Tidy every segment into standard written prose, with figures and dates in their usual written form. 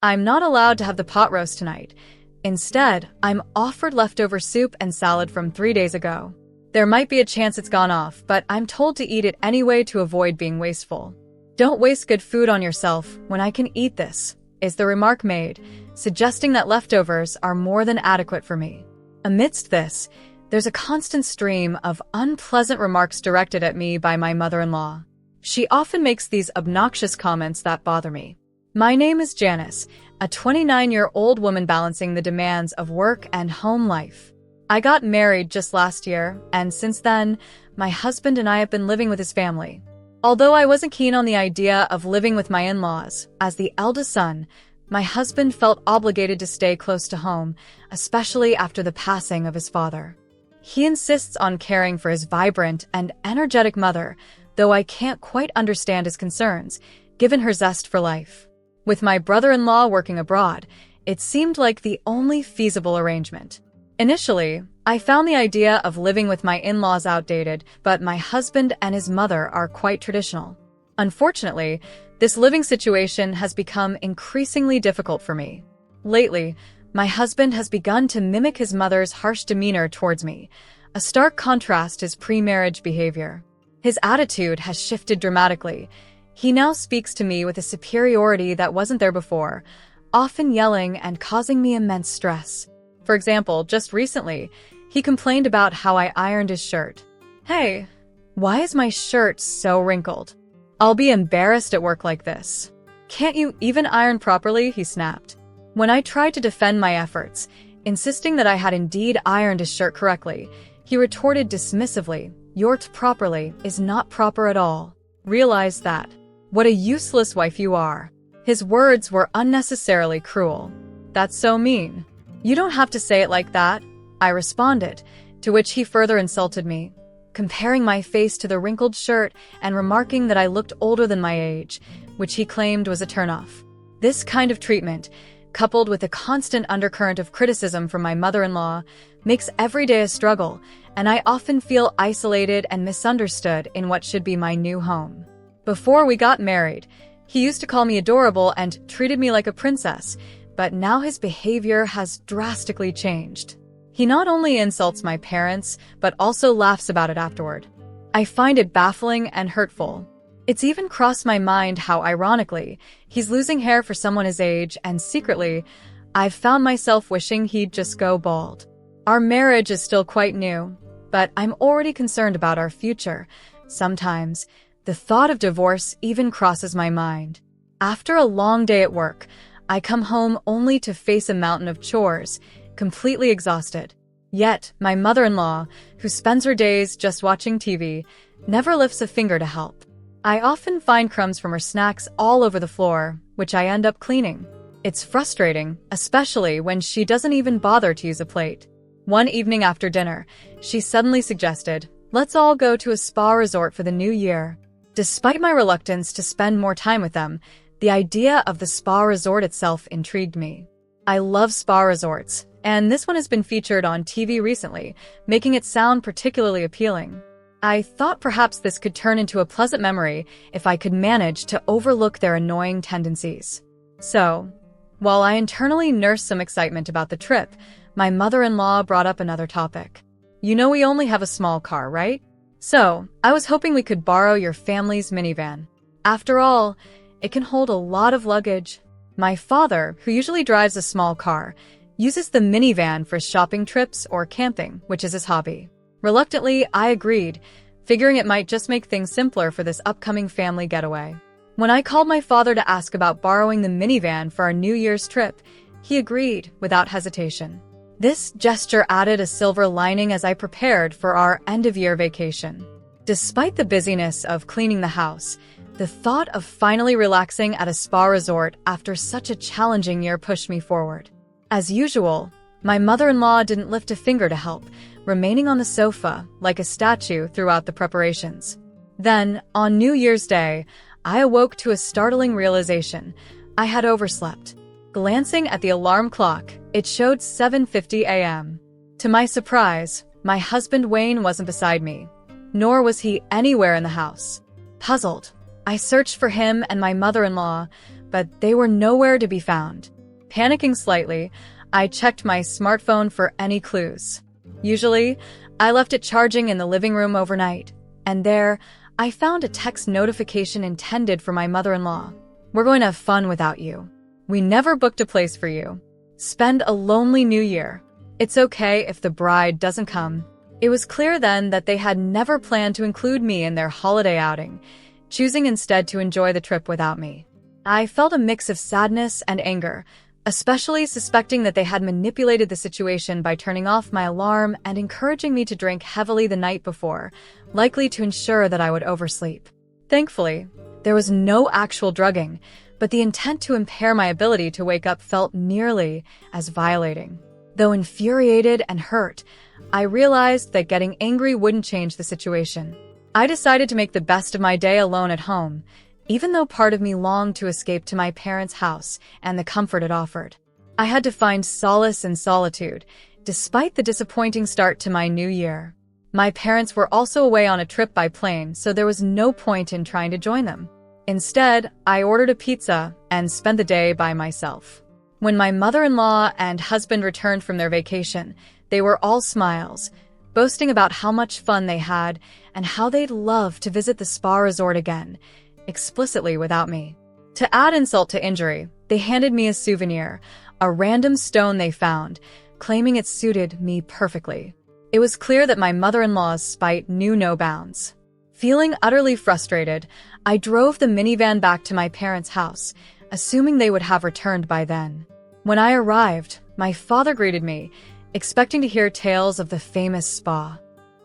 I'm not allowed to have the pot roast tonight. Instead, I'm offered leftover soup and salad from 3 days ago. There might be a chance it's gone off, but I'm told to eat it anyway to avoid being wasteful. Don't waste good food on yourself when I can eat this, is the remark made, suggesting that leftovers are more than adequate for me. Amidst this, there's a constant stream of unpleasant remarks directed at me by my mother-in-law. She often makes these obnoxious comments that bother me. My name is Janice, a 29-year-old woman balancing the demands of work and home life. I got married just last year, and since then, my husband and I have been living with his family. Although I wasn't keen on the idea of living with my in-laws, as the eldest son, my husband felt obligated to stay close to home, especially after the passing of his father. He insists on caring for his vibrant and energetic mother, though I can't quite understand his concerns, given her zest for life. With my brother-in-law working abroad, it seemed like the only feasible arrangement. Initially, I found the idea of living with my in-laws outdated, but my husband and his mother are quite traditional. Unfortunately, this living situation has become increasingly difficult for me. Lately, my husband has begun to mimic his mother's harsh demeanor towards me, a stark contrast to his pre-marriage behavior. His attitude has shifted dramatically. He now speaks to me with a superiority that wasn't there before, often yelling and causing me immense stress. For example, just recently, he complained about how I ironed his shirt. "Hey, why is my shirt so wrinkled? I'll be embarrassed at work like this. Can't you even iron properly?" he snapped. When I tried to defend my efforts, insisting that I had indeed ironed his shirt correctly, he retorted dismissively, "Your properly is not proper at all. Realize that. What a useless wife you are." His words were unnecessarily cruel. "That's so mean. You don't have to say it like that," I responded, to which he further insulted me, comparing my face to the wrinkled shirt and remarking that I looked older than my age, which he claimed was a turnoff. This kind of treatment, coupled with a constant undercurrent of criticism from my mother-in-law, makes every day a struggle, and I often feel isolated and misunderstood in what should be my new home. Before we got married, he used to call me adorable and treated me like a princess, but now his behavior has drastically changed. He not only insults my parents, but also laughs about it afterward. I find it baffling and hurtful. It's even crossed my mind how, ironically, he's losing hair for someone his age, and secretly, I've found myself wishing he'd just go bald. Our marriage is still quite new, but I'm already concerned about our future. Sometimes, the thought of divorce even crosses my mind. After a long day at work, I come home only to face a mountain of chores, completely exhausted. Yet, my mother-in-law, who spends her days just watching TV, never lifts a finger to help. I often find crumbs from her snacks all over the floor, which I end up cleaning. It's frustrating, especially when she doesn't even bother to use a plate. One evening after dinner, she suddenly suggested, "Let's all go to a spa resort for the new year." Despite my reluctance to spend more time with them, the idea of the spa resort itself intrigued me. I love spa resorts, and this one has been featured on TV recently, making it sound particularly appealing. I thought perhaps this could turn into a pleasant memory if I could manage to overlook their annoying tendencies. So, while I internally nursed some excitement about the trip, my mother-in-law brought up another topic. "You know we only have a small car, right? So, I was hoping we could borrow your family's minivan. After all, it can hold a lot of luggage." My father, who usually drives a small car, uses the minivan for shopping trips or camping, which is his hobby. Reluctantly, I agreed, figuring it might just make things simpler for this upcoming family getaway. When I called my father to ask about borrowing the minivan for our New Year's trip, he agreed without hesitation. This gesture added a silver lining as I prepared for our end-of-year vacation. Despite the busyness of cleaning the house, the thought of finally relaxing at a spa resort after such a challenging year pushed me forward. As usual, my mother-in-law didn't lift a finger to help, remaining on the sofa like a statue throughout the preparations. Then, on New Year's Day, I awoke to a startling realization. I had overslept. Glancing at the alarm clock, it showed 7:50 a.m. To my surprise, my husband Wayne wasn't beside me, nor was he anywhere in the house. Puzzled, I searched for him and my mother-in-law, but they were nowhere to be found. Panicking slightly, I checked my smartphone for any clues. Usually, I left it charging in the living room overnight, and there, I found a text notification intended for my mother-in-law. "We're going to have fun without you. We never booked a place for you. Spend a lonely New Year. It's okay if the bride doesn't come." It was clear then that they had never planned to include me in their holiday outing, choosing instead to enjoy the trip without me. I felt a mix of sadness and anger, especially suspecting that they had manipulated the situation by turning off my alarm and encouraging me to drink heavily the night before, likely to ensure that I would oversleep. Thankfully, there was no actual drugging, but the intent to impair my ability to wake up felt nearly as violating. Though infuriated and hurt, I realized that getting angry wouldn't change the situation. I decided to make the best of my day alone at home, even though part of me longed to escape to my parents' house and the comfort it offered. I had to find solace in solitude, despite the disappointing start to my new year. My parents were also away on a trip by plane, so there was no point in trying to join them. Instead, I ordered a pizza and spent the day by myself. When my mother-in-law and husband returned from their vacation, they were all smiles, boasting about how much fun they had and how they'd love to visit the spa resort again, explicitly without me. To add insult to injury, they handed me a souvenir, a random stone they found, claiming it suited me perfectly. It was clear that my mother-in-law's spite knew no bounds. Feeling utterly frustrated, I drove the minivan back to my parents' house, assuming they would have returned by then. When I arrived, my father greeted me, expecting to hear tales of the famous spa.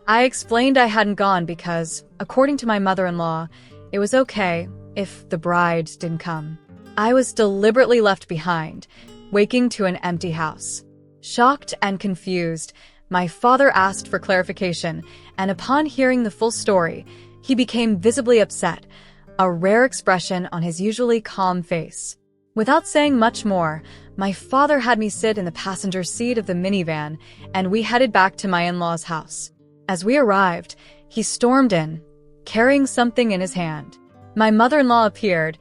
I explained I hadn't gone because, according to my mother-in-law, it was okay if the bride didn't come. I was deliberately left behind, waking to an empty house. Shocked and confused, my father asked for clarification, and upon hearing the full story, he became visibly upset, a rare expression on his usually calm face. Without saying much more, my father had me sit in the passenger seat of the minivan, and we headed back to my in-laws' house. As we arrived, he stormed in, carrying something in his hand. My mother-in-law appeared,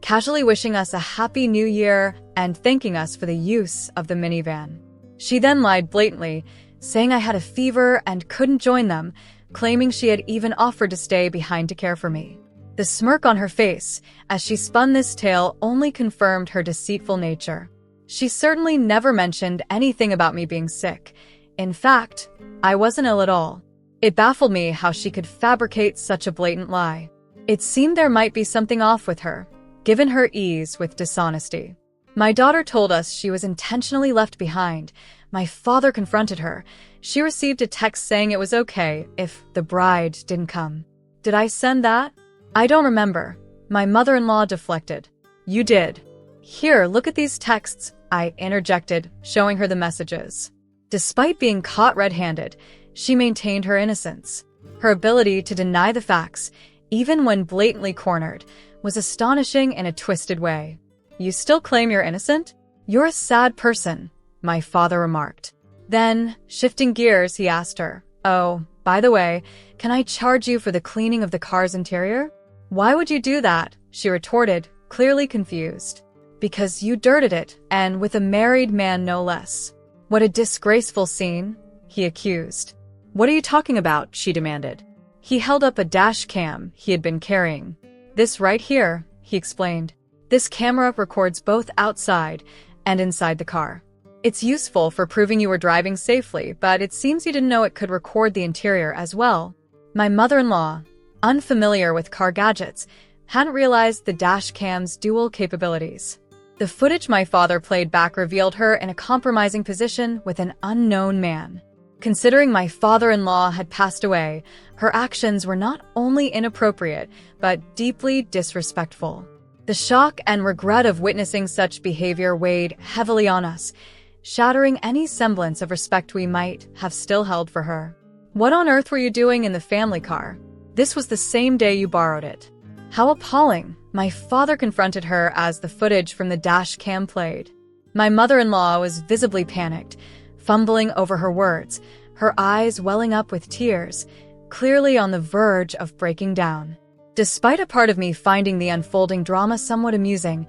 casually wishing us a happy new year and thanking us for the use of the minivan. She then lied blatantly, saying I had a fever and couldn't join them, claiming she had even offered to stay behind to care for me. The smirk on her face, as she spun this tale, only confirmed her deceitful nature. She certainly never mentioned anything about me being sick. In fact, I wasn't ill at all. It baffled me how she could fabricate such a blatant lie. It seemed there might be something off with her, given her ease with dishonesty. My daughter told us she was intentionally left behind. My father confronted her. She received a text saying it was okay if the bride didn't come. Did I send that? I don't remember. My mother-in-law deflected. You did. Here, look at these texts, I interjected, showing her the messages. Despite being caught red-handed, she maintained her innocence. Her ability to deny the facts, even when blatantly cornered, was astonishing in a twisted way. You still claim you're innocent? You're a sad person, my father remarked. Then, shifting gears, he asked her, "Oh, by the way, can I charge you for the cleaning of the car's interior?" "Why would you do that?" she retorted, clearly confused. "Because you dirted it, and with a married man no less." "What a disgraceful scene," he accused. "What are you talking about?" she demanded. He held up a dash cam he had been carrying. "This right here," he explained. "This camera records both outside and inside the car. It's useful for proving you were driving safely, but it seems you didn't know it could record the interior as well." My mother-in-law, unfamiliar with car gadgets, hadn't realized the dash cam's dual capabilities. The footage my father played back revealed her in a compromising position with an unknown man. Considering my father-in-law had passed away, her actions were not only inappropriate, but deeply disrespectful. The shock and regret of witnessing such behavior weighed heavily on us, shattering any semblance of respect we might have still held for her. "What on earth were you doing in the family car? This was the same day you borrowed it." How appalling, my father confronted her as the footage from the dash cam played. My mother-in-law was visibly panicked, fumbling over her words, her eyes welling up with tears, clearly on the verge of breaking down. Despite a part of me finding the unfolding drama somewhat amusing,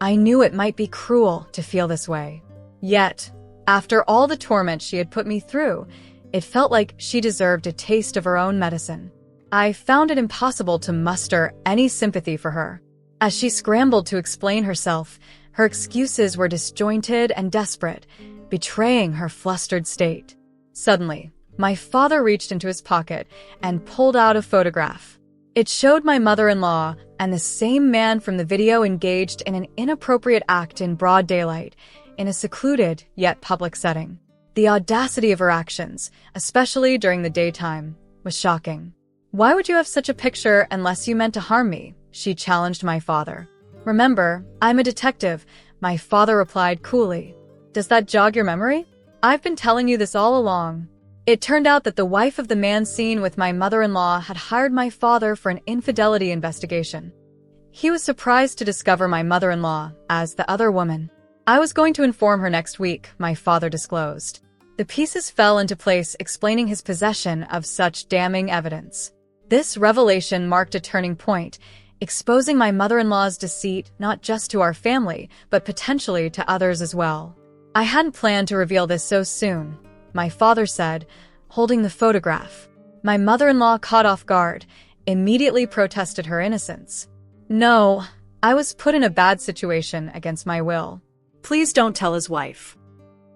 I knew it might be cruel to feel this way. Yet, after all the torment she had put me through, it felt like she deserved a taste of her own medicine. I found it impossible to muster any sympathy for her. As she scrambled to explain herself, her excuses were disjointed and desperate, betraying her flustered state. Suddenly, my father reached into his pocket and pulled out a photograph. It showed my mother-in-law and the same man from the video engaged in an inappropriate act in broad daylight, in a secluded yet public setting. The audacity of her actions, especially during the daytime, was shocking. "Why would you have such a picture unless you meant to harm me?" she challenged my father. "Remember, I'm a detective," my father replied coolly. "Does that jog your memory? I've been telling you this all along." It turned out that the wife of the man seen with my mother-in-law had hired my father for an infidelity investigation. He was surprised to discover my mother-in-law as the other woman. "I was going to inform her next week," my father disclosed. The pieces fell into place, explaining his possession of such damning evidence. This revelation marked a turning point, exposing my mother-in-law's deceit not just to our family, but potentially to others as well. "I hadn't planned to reveal this so soon," my father said, holding the photograph. My mother-in-law, caught off guard, immediately protested her innocence. "No, I was put in a bad situation against my will. Please don't tell his wife."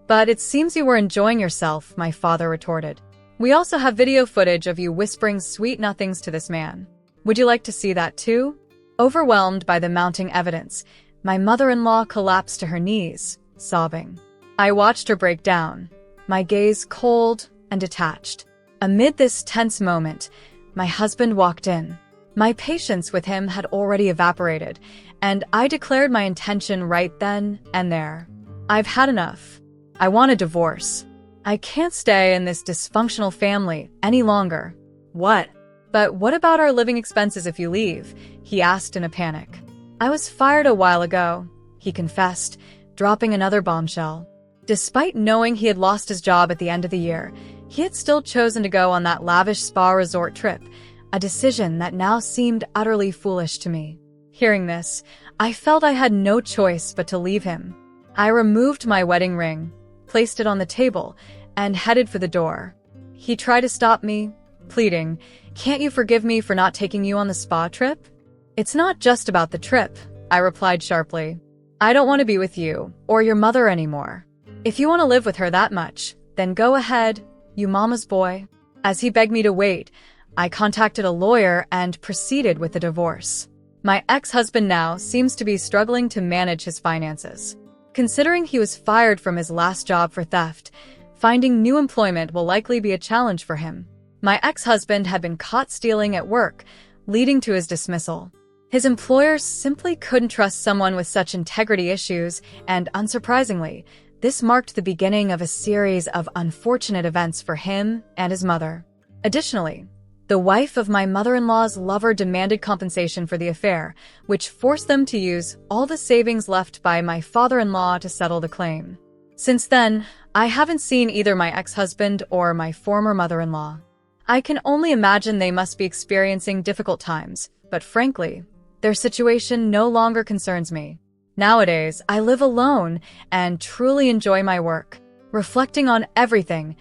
"But it seems you were enjoying yourself," my father retorted. "We also have video footage of you whispering sweet nothings to this man. Would you like to see that too?" Overwhelmed by the mounting evidence, my mother-in-law collapsed to her knees, sobbing. I watched her break down, my gaze cold and detached. Amid this tense moment, my husband walked in. My patience with him had already evaporated, and I declared my intention right then and there. "I've had enough. I want a divorce. I can't stay in this dysfunctional family any longer." "What? But what about our living expenses if you leave?" he asked in a panic. "I was fired a while ago," he confessed, dropping another bombshell. Despite knowing he had lost his job at the end of the year, he had still chosen to go on that lavish spa resort trip, a decision that now seemed utterly foolish to me. Hearing this, I felt I had no choice but to leave him. I removed my wedding ring, placed it on the table, and headed for the door. He tried to stop me, pleading, "Can't you forgive me for not taking you on the spa trip?" "It's not just about the trip," I replied sharply. "I don't want to be with you or your mother anymore. If you want to live with her that much, then go ahead, you mama's boy." As he begged me to wait, I contacted a lawyer and proceeded with the divorce. My ex-husband now seems to be struggling to manage his finances. Considering he was fired from his last job for theft, finding new employment will likely be a challenge for him. My ex-husband had been caught stealing at work, leading to his dismissal. His employers simply couldn't trust someone with such integrity issues, and unsurprisingly, this marked the beginning of a series of unfortunate events for him and his mother. Additionally, the wife of my mother-in-law's lover demanded compensation for the affair, which forced them to use all the savings left by my father-in-law to settle the claim. Since then, I haven't seen either my ex-husband or my former mother-in-law. I can only imagine they must be experiencing difficult times, but frankly, their situation no longer concerns me. Nowadays, I live alone and truly enjoy my work. Reflecting on everything,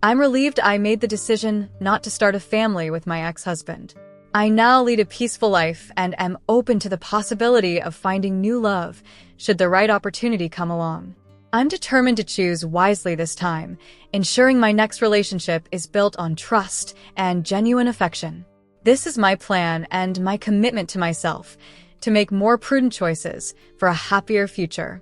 I'm relieved I made the decision not to start a family with my ex-husband. I now lead a peaceful life and am open to the possibility of finding new love should the right opportunity come along. I'm determined to choose wisely this time, ensuring my next relationship is built on trust and genuine affection. This is my plan and my commitment to myself, to make more prudent choices for a happier future.